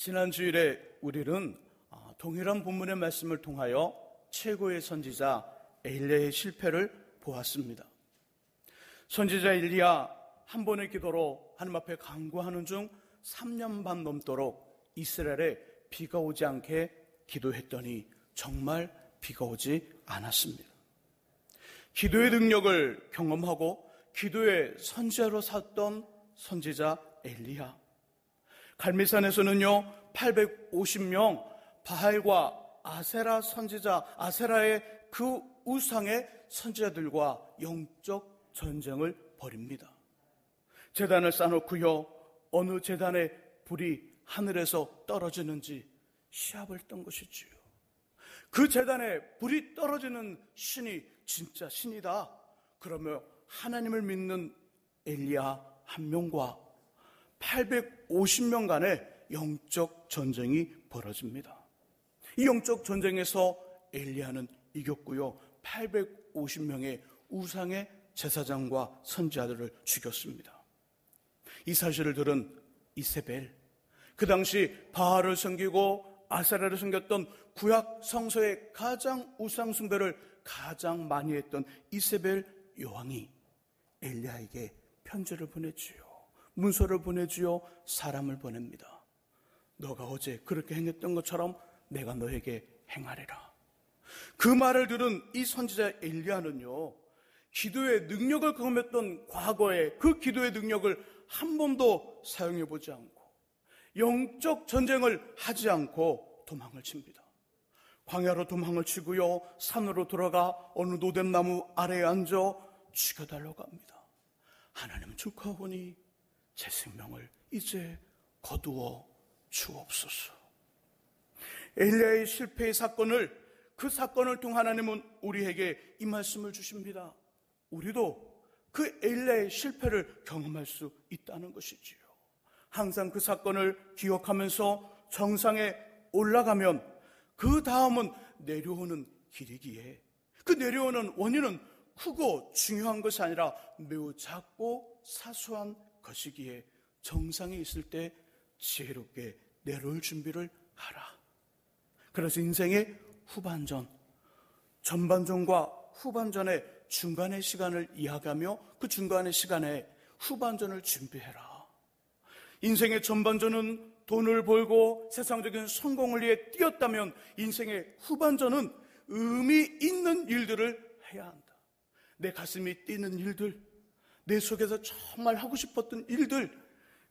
지난 주일에 우리는 동일한 본문의 말씀을 통하여 최고의 선지자 엘리야의 실패를 보았습니다. 선지자 엘리야 한 번의 기도로 하나님 앞에 간구하는 중 3년 반 넘도록 이스라엘에 비가 오지 않게 기도했더니 정말 비가 오지 않았습니다. 기도의 능력을 경험하고 기도의 선지자로 샀던 선지자 엘리야. 갈멜산에서는요 850명 바알과 아세라 선지자, 아세라의 그 우상의 선지자들과 영적 전쟁을 벌입니다. 제단을 쌓아놓고요 어느 제단에 불이 하늘에서 떨어지는지 시합을 떤 것이지요. 그 제단에 불이 떨어지는 신이 진짜 신이다. 그러면 하나님을 믿는 엘리야 한 명과 850명간의 영적 전쟁이 벌어집니다. 이 영적 전쟁에서 엘리야는 이겼고요 850명의 우상의 제사장과 선지자들을 죽였습니다. 이 사실을 들은 이세벨, 그 당시 바알을 섬기고 아세라를 섬겼던 구약 성서의 가장 우상 숭배를 가장 많이 했던 이세벨 여왕이 엘리야에게 편지를 보내지요. 문서를 보내지요. 사람을 보냅니다. 너가 어제 그렇게 행했던 것처럼 내가 너에게 행하리라. 그 말을 들은 이 선지자 엘리야는요 기도의 능력을 경험했던 과거에 그 기도의 능력을 한 번도 사용해보지 않고 영적 전쟁을 하지 않고 도망을 칩니다. 광야로 도망을 치고요 산으로 들어가 어느 노뎀나무 아래에 앉아 죽여달라고 합니다. 하나님 축하하오니 제 생명을 이제 거두어 주옵소서. 엘리야의 실패의 사건을, 그 사건을 통해 하나님은 우리에게 이 말씀을 주십니다. 우리도 그 엘리야의 실패를 경험할 수 있다는 것이지요. 항상 그 사건을 기억하면서 정상에 올라가면 그 다음은 내려오는 길이기에 그 내려오는 원인은 크고 중요한 것이 아니라 매우 작고 사소한 것이기에 정상에 있을 때 지혜롭게 내려올 준비를 하라. 그래서 인생의 후반전, 전반전과 후반전의 중간의 시간을 이야기하며 그 중간의 시간에 후반전을 준비해라. 인생의 전반전은 돈을 벌고 세상적인 성공을 위해 뛰었다면 인생의 후반전은 의미 있는 일들을 해야 한다. 내 가슴이 뛰는 일들, 내 속에서 정말 하고 싶었던 일들,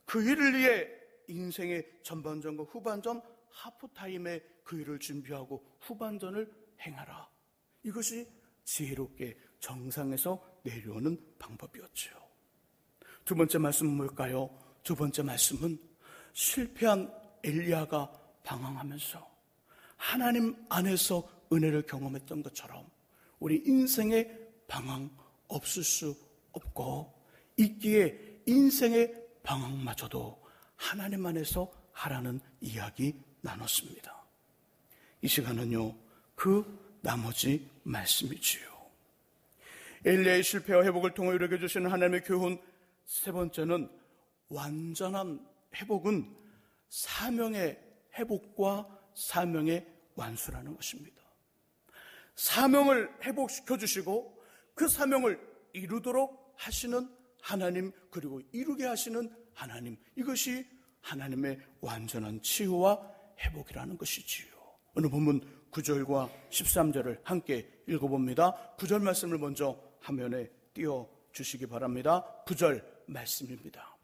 그 일을 위해 인생의 전반전과 후반전, 하프타임에 그 일을 준비하고 후반전을 행하라. 이것이 지혜롭게 정상에서 내려오는 방법이었죠. 두 번째 말씀은 뭘까요? 두 번째 말씀은 실패한 엘리야가 방황하면서 하나님 안에서 은혜를 경험했던 것처럼 우리 인생의 방황 없을 수 없고 있기에 인생의 방황마저도 하나님 안에서 하라는 이야기 나눴습니다. 이 시간은요 그 나머지 말씀이지요. 엘리야의 실패와 회복을 통해 이루게 주시는 하나님의 교훈 세 번째는 완전한 회복은 사명의 회복과 사명의 완수라는 것입니다. 사명을 회복시켜 주시고 그 사명을 이루도록 하시는 하나님, 그리고 이루게 하시는 하나님, 이것이 하나님의 완전한 치유와 회복이라는 것이지요. 오늘 본문 9절과 13절을 함께 읽어봅니다. 9절 말씀을 먼저 화면에 띄워주시기 바랍니다. 9절 말씀입니다.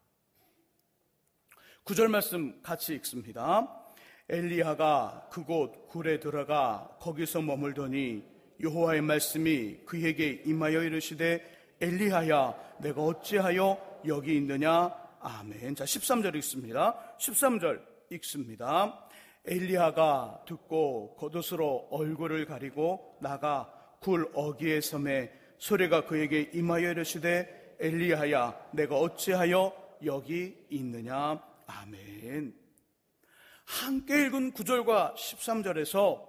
9절 말씀 같이 읽습니다. 엘리야가 그곳 굴에 들어가 거기서 머물더니 여호와의 말씀이 그에게 임하여 이르시되 엘리야야 내가 어찌하여 여기 있느냐. 아멘. 자 13절 읽습니다. 13절 읽습니다. 엘리야가 듣고 겉옷으로 얼굴을 가리고 나가 굴 어귀에 섬에 소리가 그에게 임하여 이르시되 엘리야야 내가 어찌하여 여기 있느냐. 아멘. 함께 읽은 9절과 13절에서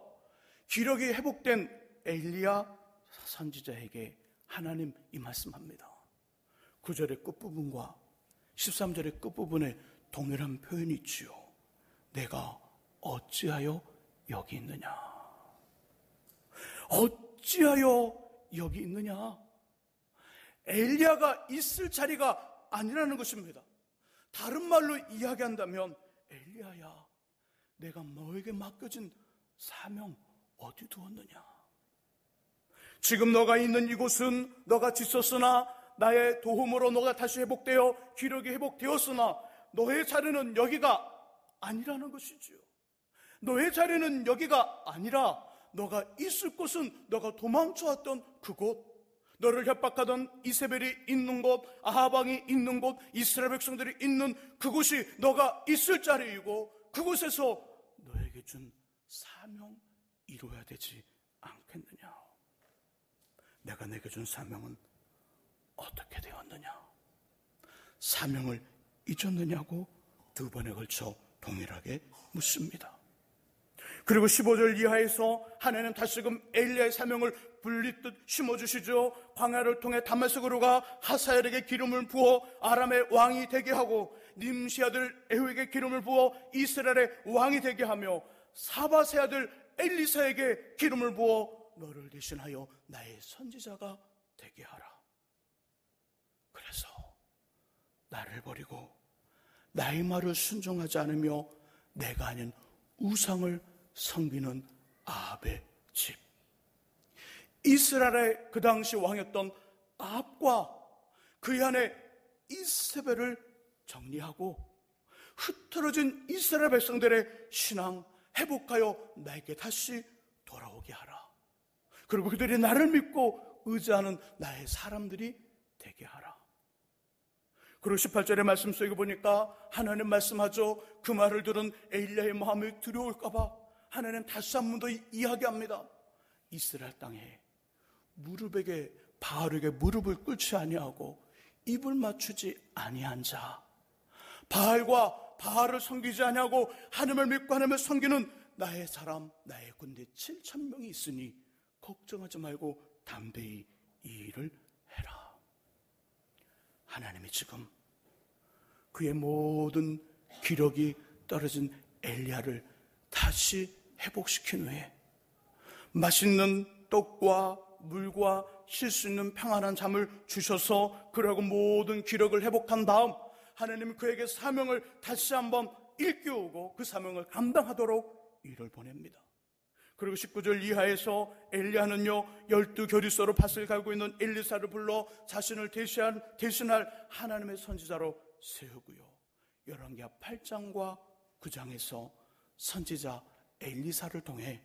기력이 회복된 엘리야 선지자에게 하나님 이 말씀합니다. 9절의 끝부분과 13절의 끝부분에 동일한 표현이 있지요. 내가 어찌하여 여기 있느냐? 어찌하여 여기 있느냐? 엘리야가 있을 자리가 아니라는 것입니다. 다른 말로 이야기한다면, 엘리야야, 내가 너에게 맡겨진 사명 어디 두었느냐? 지금 너가 있는 이곳은 너가 지쳤으나 나의 도움으로 너가 다시 회복되어 기력이 회복되었으나 너의 자리는 여기가 아니라는 것이지요. 너의 자리는 여기가 아니라 너가 있을 곳은 너가 도망쳐왔던 그곳, 너를 협박하던 이세벨이 있는 곳, 아합 왕이 있는 곳, 이스라엘 백성들이 있는 그곳이 너가 있을 자리이고, 그곳에서 너에게 준 사명 이루어야 되지 않겠느냐? 내가 내게 준 사명은 어떻게 되었느냐? 사명을 잊었느냐고 두 번에 걸쳐 동일하게 묻습니다. 그리고 15절 이하에서 하나님 다시금 엘리야의 사명을 분리듯 심어주시죠. 광야를 통해 다메섹으로 가 하사엘에게 기름을 부어 아람의 왕이 되게 하고, 님시 아들 에후에게 기름을 부어 이스라엘의 왕이 되게 하며, 사바세 아들 엘리사에게 기름을 부어 너를 대신하여 나의 선지자가 되게 하라. 그래서 나를 버리고 나의 말을 순종하지 않으며 내가 아닌 우상을 섬기는 아합의 집, 이스라엘의 그 당시 왕이었던 아합과 그의 아내 이세벨을 정리하고 흐트러진 이스라엘 백성들의 신앙 회복하여 나에게 다시 돌아오게 하라. 그리고 그들이 나를 믿고 의지하는 나의 사람들이 되게 하라. 그리고 18절의 말씀 속에 보니까 하나님 말씀하죠. 그 말을 들은 엘리야의 마음이 두려울까 봐 하나님 다시 한 번 더 이야기합니다. 이스라엘 땅에 무릎에게 바알에게 무릎을 꿇지 아니하고 입을 맞추지 아니한 자, 바알과 바알을 섬기지 아니하고 하나님을 믿고 하나님을 섬기는 나의 사람, 나의 군대 7,000명이 있으니 걱정하지 말고 담대히 이 일을 해라. 하나님이 지금 그의 모든 기력이 떨어진 엘리야를 다시 회복시킨 후에 맛있는 떡과 물과 쉴 수 있는 평안한 잠을 주셔서 그러고 모든 기력을 회복한 다음 하나님은 그에게 사명을 다시 한번 일깨우고 그 사명을 감당하도록 일을 보냅니다. 그리고 19절 이하에서 엘리야는요 12교리소로 밭을 갈고 있는 엘리사를 불러 자신을 대신할 하나님의 선지자로 세우고요, 열왕기하 8장과 9장에서 선지자 엘리사를 통해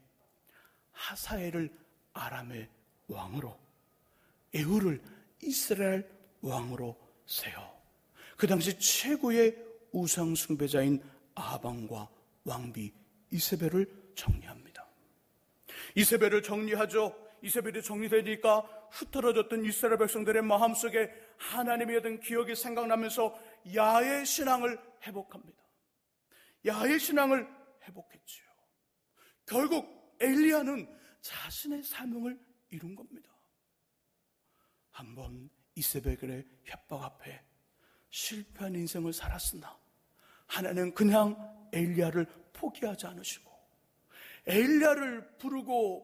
하사엘을 아람의 왕으로, 에후를 이스라엘 왕으로 세워 그 당시 최고의 우상 숭배자인 아방과 왕비 이세벨을 정리합니다. 이세벨을 정리하죠. 이세벨이 정리되니까 흩어졌던 이스라엘 백성들의 마음속에 하나님에 대한 기억이 생각나면서 야훼 신앙을 회복합니다. 야훼 신앙을 회복했지요. 결국 엘리야는 자신의 사명을 이룬 겁니다. 한번 이세벨의 협박 앞에 실패한 인생을 살았으나 하나님은 그냥 엘리야를 포기하지 않으시고 엘리야를 불러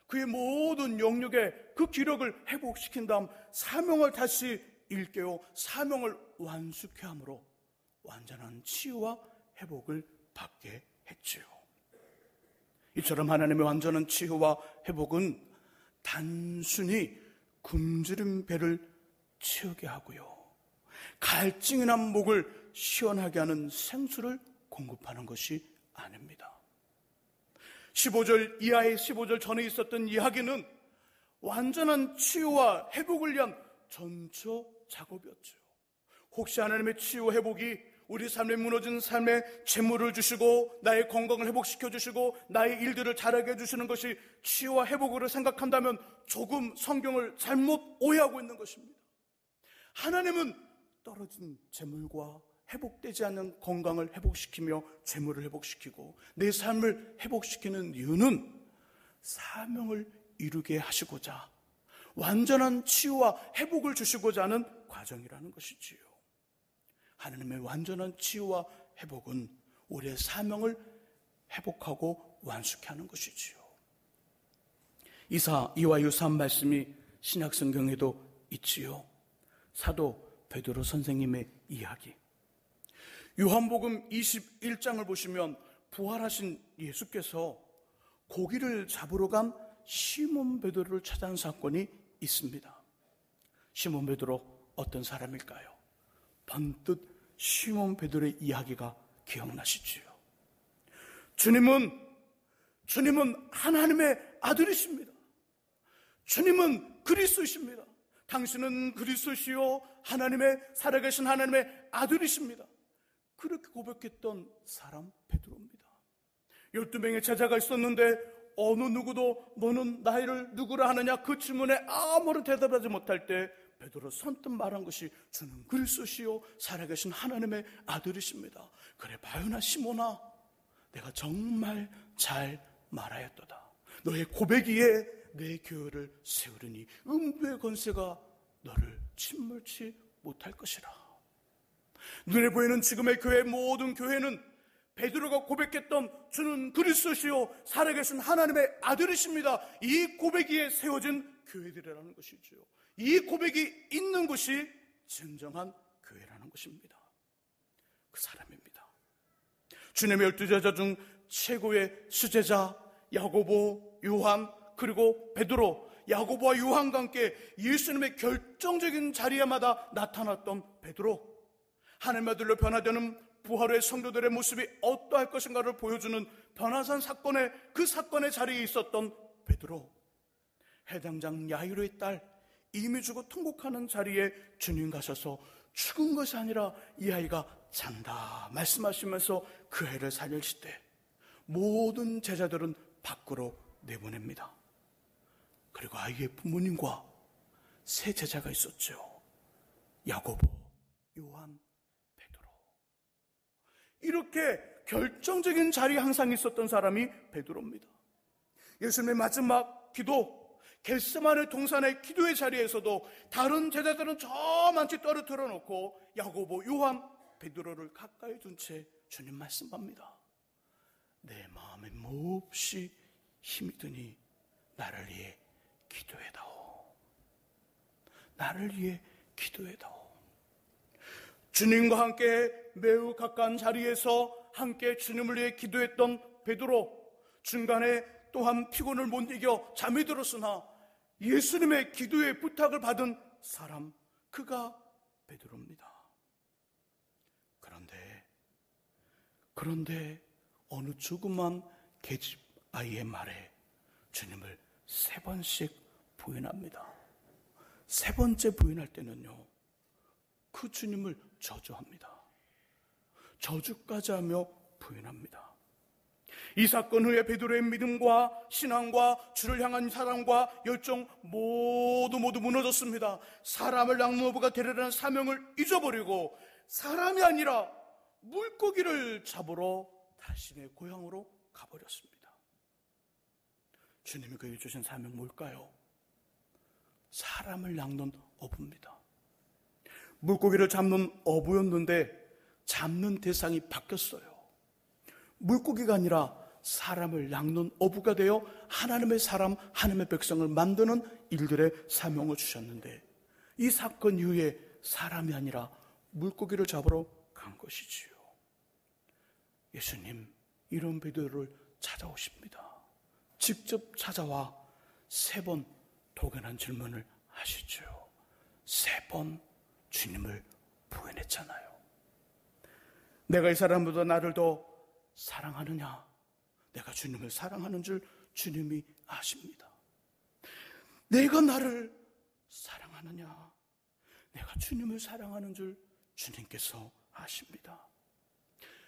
그의 모든 영역에 그 기력을 회복시킨 다음 사명을 다시 일깨워 사명을 완수케 함으로 완전한 치유와 회복을 받게 했지요. 이처럼 하나님의 완전한 치유와 회복은 단순히 굶주린 배를 채우게 하고요, 갈증이 난 목을 시원하게 하는 생수를 공급하는 것이 아닙니다. 15절 이하의 15절 전에 있었던 이야기는 완전한 치유와 회복을 위한 전처 작업이었죠. 혹시 하나님의 치유 회복이 우리 삶에 무너진 삶에 재물을 주시고 나의 건강을 회복시켜 주시고 나의 일들을 잘하게 해주시는 것이 치유와 회복으로 생각한다면 조금 성경을 잘못 오해하고 있는 것입니다. 하나님은 떨어진 재물과 회복되지 않는 건강을 회복시키며 재물을 회복시키고 내 삶을 회복시키는 이유는 사명을 이루게 하시고자 완전한 치유와 회복을 주시고자 하는 과정이라는 것이지요. 하나님의 완전한 치유와 회복은 우리의 사명을 회복하고 완숙케 하는 것이지요. 이와 유사한 말씀이 신약 성경에도 있지요. 사도 베드로 선생님의 이야기. 요한복음 21장을 보시면 부활하신 예수께서 고기를 잡으러 간 시몬 베드로를 찾아온 사건이 있습니다. 시몬 베드로 어떤 사람일까요? 번뜩 시몬 베드로의 이야기가 기억나시지요. 주님은 하나님의 아들이십니다. 주님은 그리스도이십니다. 당신은 그리스도시요 하나님의 살아계신 하나님의 아들이십니다. 그렇게 고백했던 사람 베드로입니다. 12명의 제자가 있었는데 어느 누구도 너는 나이를 누구라 하느냐 그 질문에 아무런 대답하지 못할 때 베드로 선뜻 말한 것이 주는 그리스도시요 살아계신 하나님의 아들이십니다. 그래 바요나 시몬아, 내가 정말 잘 말하였도다. 너의 고백이에 내 교회를 세우리니 음부의 권세가 너를 침몰치 못할 것이라. 눈에 보이는 지금의 교회, 모든 교회는 베드로가 고백했던 주는 그리스도시요 살아계신 하나님의 아들이십니다. 이 고백에 세워진 교회들이라는 것이죠. 이 고백이 있는 것이 진정한 교회라는 것입니다. 그 사람입니다. 주님의 12제자 중 최고의 수제자 야고보, 요한, 그리고 베드로, 야고보와 요한과 함께 예수님의 결정적인 자리에마다 나타났던 베드로, 하나님의 아들로 변화되는 부활의 성도들의 모습이 어떠할 것인가를 보여주는 변화산 사건의 그 사건의 자리에 있었던 베드로, 해당장 야이로의 딸 이미 죽어 통곡하는 자리에 주님 가셔서 죽은 것이 아니라 이 아이가 잔다 말씀하시면서 그 애를 살리실 때 모든 제자들은 밖으로 내보냅니다. 그리고 아이의 부모님과 세 제자가 있었죠. 야고보, 요한, 베드로. 이렇게 결정적인 자리에 항상 있었던 사람이 베드로입니다. 예수님의 마지막 기도, 겟세마네 동산의 기도의 자리에서도 다른 제자들은 저만치 떨어뜨려 놓고 야고보, 요한, 베드로를 가까이 둔 채 주님 말씀합니다. 내 마음에 몹시 힘이 드니 나를 위해 기도해다오. 나를 위해 기도해다오. 주님과 함께 매우 가까운 자리에서 함께 주님을 위해 기도했던 베드로, 중간에 또한 피곤을 못 이겨 잠이 들었으나 예수님의 기도의 부탁을 받은 사람, 그가 베드로입니다. 그런데 어느 조그만 계집 아이의 말에 주님을 3번씩 부인합니다. 3번째 부인할 때는요, 그 주님을 저주합니다. 저주까지 하며 부인합니다. 이 사건 후에 베드로의 믿음과 신앙과 주를 향한 사랑과 열정 모두 무너졌습니다. 사람을 낚는 되려는 사명을 잊어버리고 사람이 아니라 물고기를 잡으러 자신의 고향으로 가버렸습니다. 주님이 그에게 주신 사명 뭘까요? 사람을 낚는 어부입니다. 물고기를 잡는 어부였는데 잡는 대상이 바뀌었어요. 물고기가 아니라 사람을 낚는 어부가 되어 하나님의 사람, 하나님의 백성을 만드는 일들의 사명을 주셨는데 이 사건 이후에 사람이 아니라 물고기를 잡으러 간 것이지요. 예수님 이런 베드로를 찾아오십니다. 직접 찾아와 3번 도견한 질문을 하시죠. 3번 주님을 부인했잖아요. 내가 이 사람보다 나를 더 사랑하느냐? 내가 주님을 사랑하는 줄 주님이 아십니다. 내가 나를 사랑하느냐? 내가 주님을 사랑하는 줄 주님께서 아십니다.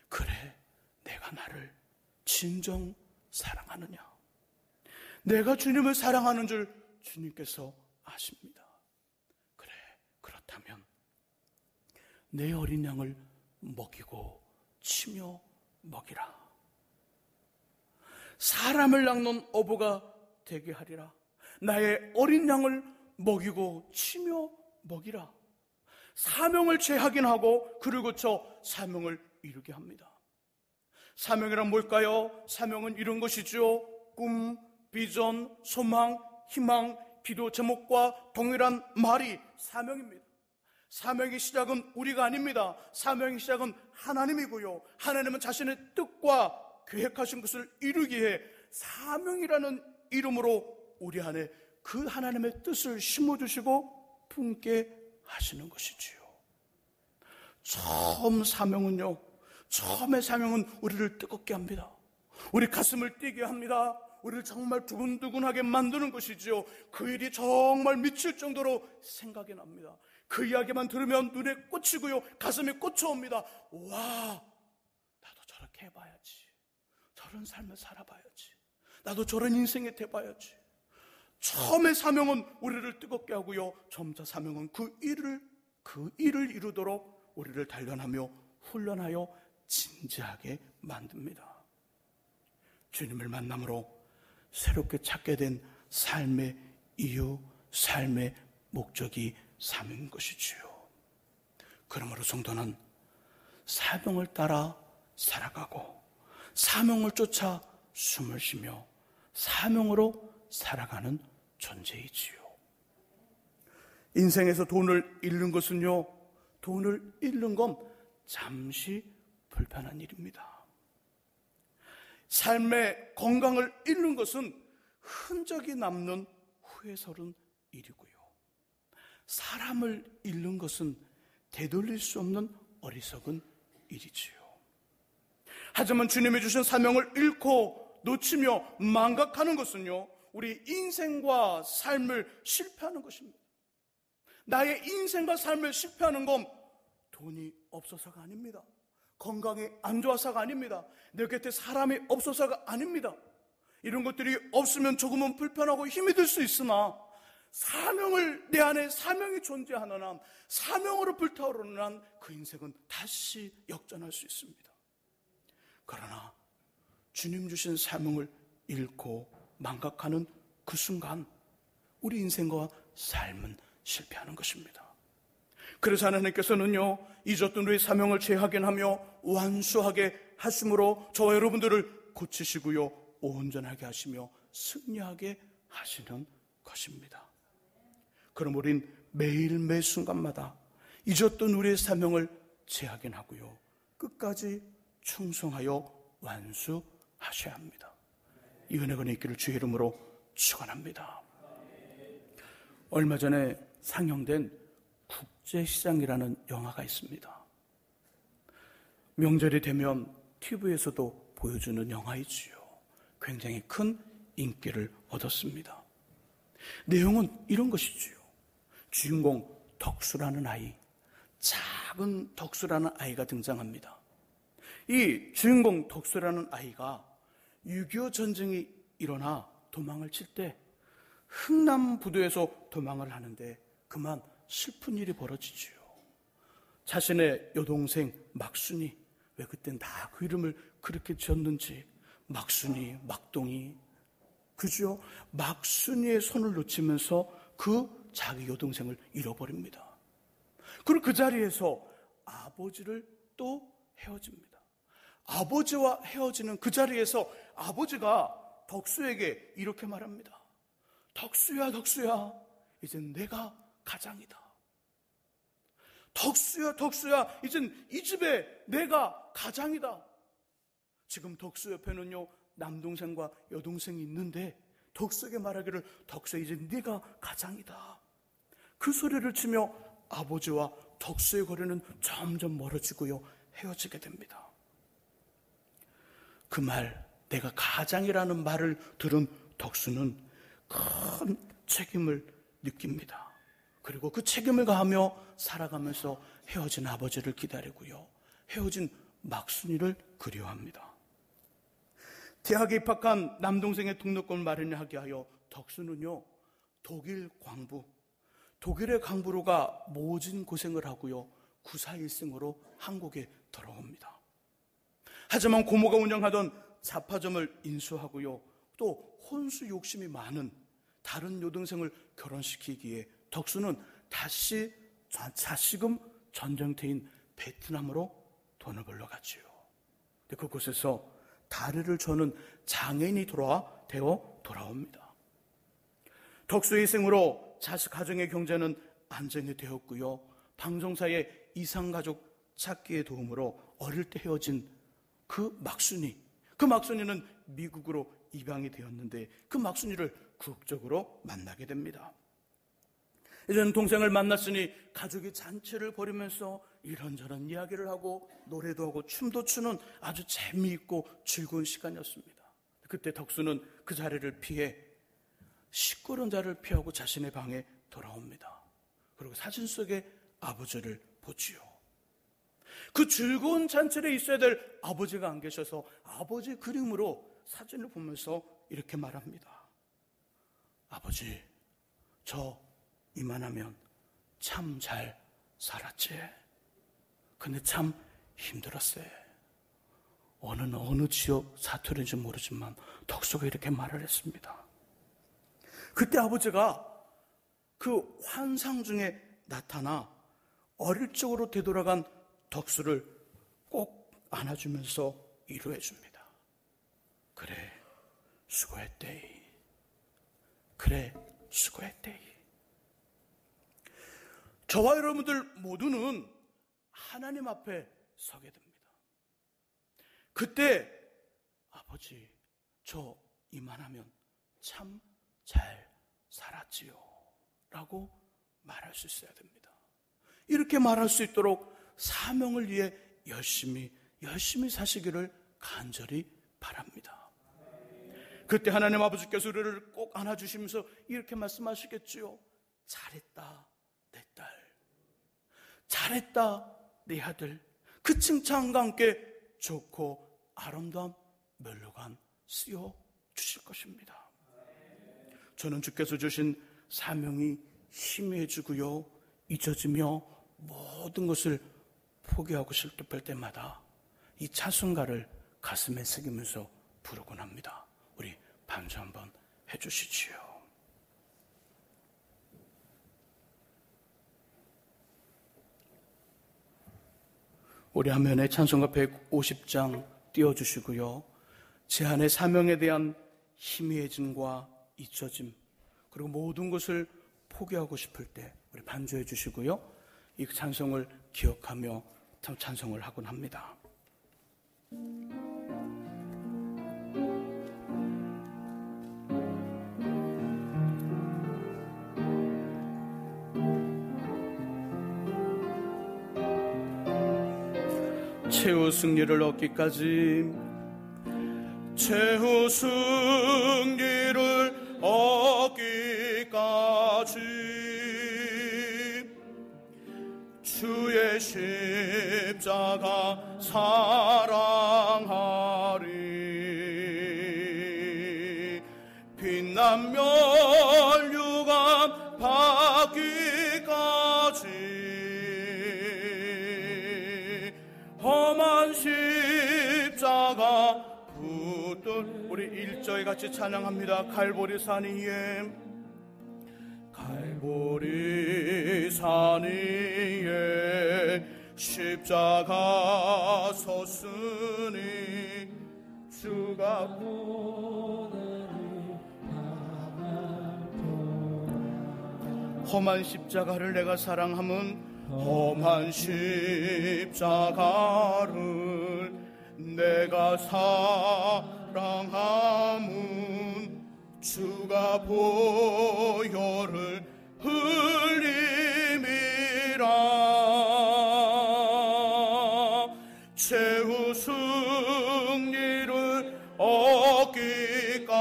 그래, 내가 나를 진정 사랑하느냐? 내가 주님을 사랑하는 줄 주님께서 아십니다. 그래, 그렇다면 내 어린 양을 먹이고 치며 먹이라. 사람을 낚는 어부가 되게 하리라. 나의 어린 양을 먹이고 치며 먹이라. 사명을 재확인하고 그를 고쳐 사명을 이루게 합니다. 사명이란 뭘까요? 사명은 이런 것이죠. 꿈, 비전, 소망, 희망, 기도 제목과 동일한 말이 사명입니다. 사명의 시작은 우리가 아닙니다. 사명의 시작은 하나님이고요. 하나님은 자신의 뜻과 계획하신 것을 이루기 위해 사명이라는 이름으로 우리 안에 그 하나님의 뜻을 심어주시고 품게 하시는 것이지요. 처음의 사명은 우리를 뜨겁게 합니다. 우리 가슴을 뛰게 합니다. 우리를 정말 두근두근하게 만드는 것이지요. 그 일이 정말 미칠 정도로 생각이 납니다. 그 이야기만 들으면 눈에 꽂히고요, 가슴에 꽂혀옵니다. 와, 나도 저렇게 해봐야지. 저런 삶을 살아봐야지. 나도 저런 인생에 돼봐야지. 처음의 사명은 우리를 뜨겁게 하고요, 점차 사명은 그 일을 이루도록 우리를 단련하며 훈련하여 진지하게 만듭니다. 주님을 만남으로 새롭게 찾게 된 삶의 이유, 삶의 목적이 사명인 것이지요. 그러므로 성도는 사명을 따라 살아가고 사명을 쫓아 숨을 쉬며 사명으로 살아가는 존재이지요. 인생에서 돈을 잃는 것은요, 돈을 잃는 건 잠시 불편한 일입니다. 삶의 건강을 잃는 것은 흔적이 남는 후회스러운 일이고요. 사람을 잃는 것은 되돌릴 수 없는 어리석은 일이지요. 하지만 주님이 주신 사명을 잃고 놓치며 망각하는 것은요, 우리 인생과 삶을 실패하는 것입니다. 나의 인생과 삶을 실패하는 건 돈이 없어서가 아닙니다. 건강이 안 좋아서가 아닙니다. 내 곁에 사람이 없어서가 아닙니다. 이런 것들이 없으면 조금은 불편하고 힘이 들 수 있으나 내 안에 사명이 존재하는 한, 사명으로 불타오르는 한 그 인생은 다시 역전할 수 있습니다. 그러나 주님 주신 사명을 잃고 망각하는 그 순간 우리 인생과 삶은 실패하는 것입니다. 그래서 하나님께서는요, 잊었던 우리 사명을 재확인하며 완수하게 하심으로 저와 여러분들을 고치시고요, 온전하게 하시며 승리하게 하시는 것입니다. 그럼 우린 매일 매 순간마다 잊었던 우리의 사명을 재확인하고요, 끝까지 충성하여 완수하셔야 합니다. 이 은혜가 있기를 주의 이름으로 축원합니다. 얼마 전에 상영된 국제시장이라는 영화가 있습니다. 명절이 되면 TV에서도 보여주는 영화이지요. 굉장히 큰 인기를 얻었습니다. 내용은 이런 것이지요. 주인공 덕수라는 아이, 작은 덕수라는 아이가 등장합니다. 이 주인공 덕수라는 아이가 6.25 전쟁이 일어나 도망을 칠 때 흥남부두에서 도망을 하는데 그만 슬픈 일이 벌어지지요. 자신의 여동생 막순이, 왜 그땐 다 그 이름을 그렇게 지었는지, 막순이, 막동이, 그죠? 막순이의 손을 놓치면서 그 자기 여동생을 잃어버립니다. 그리고 그 자리에서 아버지를 또 헤어집니다. 아버지와 헤어지는 그 자리에서 아버지가 덕수에게 이렇게 말합니다. 덕수야, 덕수야, 이젠 내가 가장이다. 덕수야, 덕수야, 이젠 이 집에 내가 가장이다. 지금 덕수 옆에는요, 남동생과 여동생이 있는데 덕수에게 말하기를, 덕수야, 이제 네가 가장이다. 그 소리를 치며 아버지와 덕수의 거리는 점점 멀어지고요, 헤어지게 됩니다. 그 말, 내가 가장이라는 말을 들은 덕수는 큰 책임을 느낍니다. 그리고 그 책임을 다하며 살아가면서 헤어진 아버지를 기다리고요, 헤어진 막순이를 그리워합니다. 대학에 입학한 남동생의 등록금을 마련하게 하여 덕수는요, 독일의 강부로가 모진 고생을 하고요, 구사일생으로 한국에 돌아옵니다. 하지만 고모가 운영하던 잡화점을 인수하고요, 또 혼수 욕심이 많은 다른 여동생을 결혼시키기에 덕수는 다시 다시금 전쟁터인 베트남으로 돈을 벌러 갔지요. 그곳에서 다리를 저는 장애인이 되어 돌아옵니다. 덕수의 생으로 자식 가정의 경제는 안정이 되었고요. 방송사의 이상가족 찾기의 도움으로 어릴 때 헤어진 그 막순이는 미국으로 입양이 되었는데 그 막순이를 국적으로 만나게 됩니다. 이제는 동생을 만났으니 가족이 잔치를 벌이면서 이런저런 이야기를 하고 노래도 하고 춤도 추는 아주 재미있고 즐거운 시간이었습니다. 그때 덕수는 그 자리를 피해 시끄러운 자리를 피하고 자신의 방에 돌아옵니다. 그리고 사진 속에 아버지를 보지요. 그 즐거운 잔치에 있어야 될 아버지가 안 계셔서 아버지 그림으로 사진을 보면서 이렇게 말합니다. 아버지, 저 이만하면 참 잘 살았지. 근데 참 힘들었어요. 어느 지역 사투리인지 모르지만 덕수가 이렇게 말을 했습니다. 그때 아버지가 그 환상 중에 나타나 어릴 적으로 되돌아간 덕수를 꼭 안아주면서 위로해 줍니다. 그래, 수고했대이. 그래, 수고했대이. 저와 여러분들 모두는 하나님 앞에 서게 됩니다. 그때 아버지, 저 이만하면 참 잘 살았지요 라고 말할 수 있어야 됩니다. 이렇게 말할 수 있도록 사명을 위해 열심히 사시기를 간절히 바랍니다. 그때 하나님 아버지께서 우리를 꼭 안아주시면서 이렇게 말씀하시겠지요. 잘했다 내 딸, 잘했다 내 아들. 그 칭찬과 함께 좋고 아름다운 멸류관 씌워 주실 것입니다. 저는 주께서 주신 사명이 희미해지고요, 잊혀지며 모든 것을 포기하고 싶을 때마다 이 찬송가를 가슴에 새기면서 부르곤 합니다. 우리 반주 한번 해주시지요. 우리 화면에 찬송가 150장 띄워주시고요. 제 안의 사명에 대한 희미해짐과 잊혀짐, 그리고 모든 것을 포기하고 싶을 때 우리 반주해 주시고요. 이 찬송을 기억하며 찬송을 하곤 합니다. 최후 승리를 얻기까지, 최후 승리를 얻기까지 주의 십자가 사랑하리. 빛난 멸류관 받기까지 험한 십자가 붙들. 우리 1절에 같이 찬양합니다. 갈보리 산 위에, 갈보리 산 위에 십자가 섰으니 주가 험한 십자가를 내가 사랑함은, 험한 십자가를 내가 사랑함은 주가 보혈을 흘림이라. 최후 승리를 얻기까지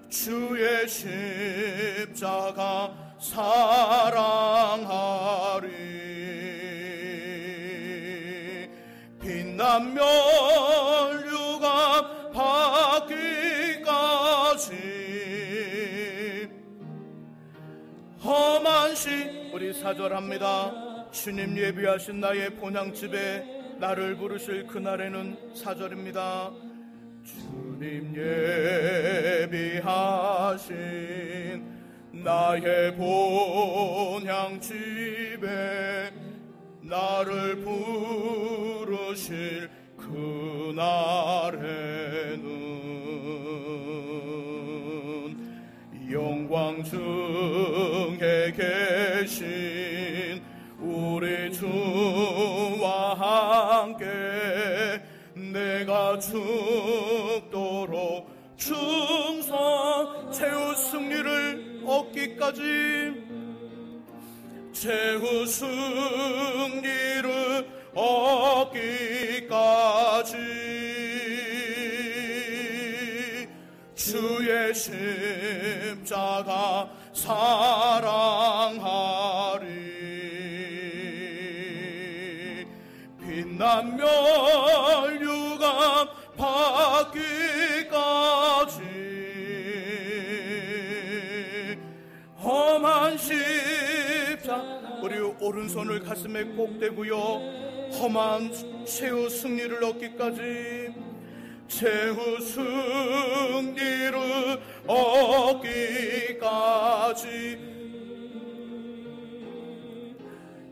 주의 십자가 사랑하리. 빛난 멸류관 받기까지 험한 우리 사절합니다. 주님 예비하신 나의 본향집에 나를 부르실 그날에는, 사절입니다. 주님 예비하신 나의 본향집에 나를 부르실 그날에는 영광 중에 계신 우리 주와 함께 내가 죽도록 충성 최후 승리를 얻기까지 최후 승리를 얻기까지 주의 십자가 사랑하리 빛나며 유감 받기까지 험한 십자가 우리 오른손을 가슴에 꼭 대고요 험한 최후 승리를 얻기까지 최후 승리를 얻기까지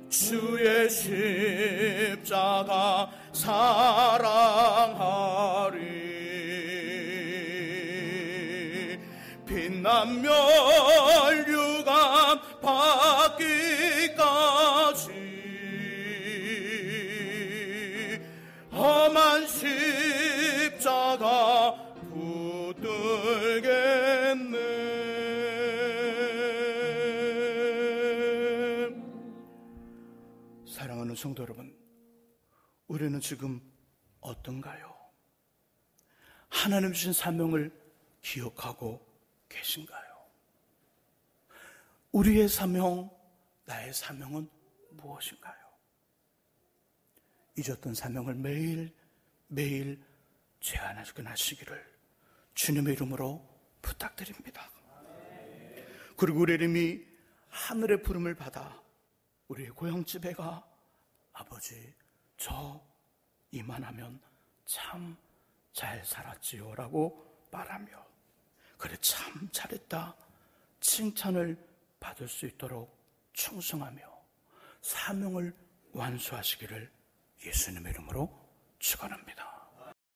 주의 십자가 사랑하리 빛나며 유감 받기까지 험한 십자가 붙들겠네. 사랑하는 성도 여러분, 우리는 지금 어떤가요? 하나님 주신 사명을 기억하고 계신가요? 우리의 사명, 나의 사명은 무엇인가요? 잊었던 사명을 매일 재안하시기를 주님의 이름으로 부탁드립니다. 그리고 우리 이름이 하늘의 부름을 받아 우리의 고향집에 가 아버지 저 이만하면 참 잘 살았지요 라고 말하며 그래 참 잘했다 칭찬을 받을 수 있도록 충성하며 사명을 완수하시기를 예수님의 이름으로 축원합니다.